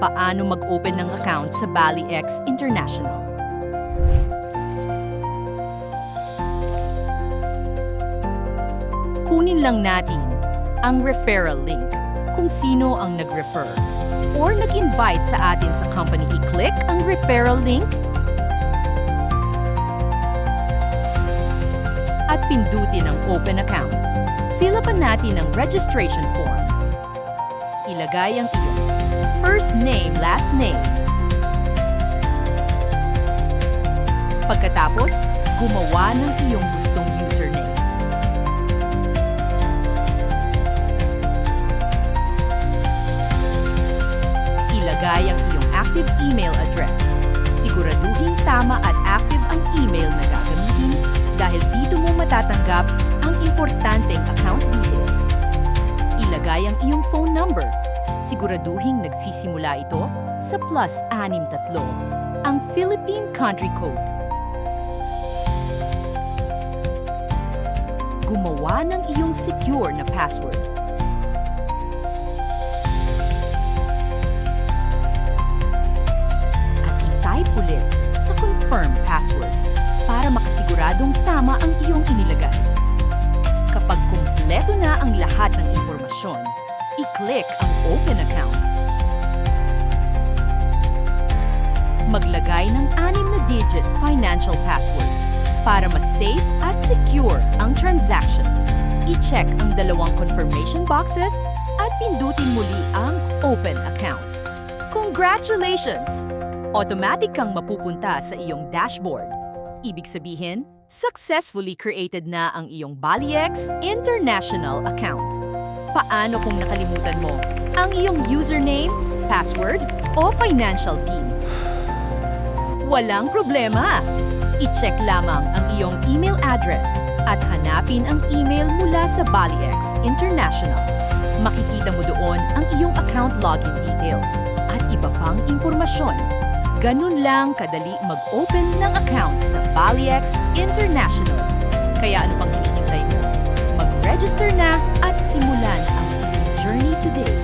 Paano mag-open ng account sa BaliX International? Kunin lang natin ang referral link kung sino ang nag-refer or nag-invite sa atin sa company. I-click ang referral link at pindutin ang open account. Fill upan natin ang registration form. Ilagay ang iyong first name, last name. Pagkatapos, gumawa ng iyong gustong username. Ilagay ang iyong active email address. Siguraduhin tama at active ang email na gagamitin dahil dito mo matatanggap ang importanteng account details. Ilagay ang iyong phone number. Siguraduhin nagsisimula ito sa +63, ang Philippine Country Code. Gumawa ng iyong secure na password. At i-type ulit sa confirm password para makasiguradong tama ang iyong inilagay. Kapag kumpleto na ang lahat ng impormasyon, i-click ang Open Account. Maglagay ng 6-digit financial password para mas safe at secure ang transactions. I-check ang 2 confirmation boxes at pindutin muli ang Open Account. Congratulations! Automatic kang mapupunta sa iyong dashboard. Ibig sabihin, successfully created na ang iyong BaliX International account. Paano kung nakalimutan mo ang iyong username, password, o financial PIN? Walang problema! I-check lamang ang iyong email address at hanapin ang email mula sa BaliX International. Makikita mo doon ang iyong account login details at iba pang impormasyon. Ganun lang kadali mag-open ng account sa BaliX International. Kaya ano pang hinihintay mo? Mag-register na at simulan ang iyong journey today.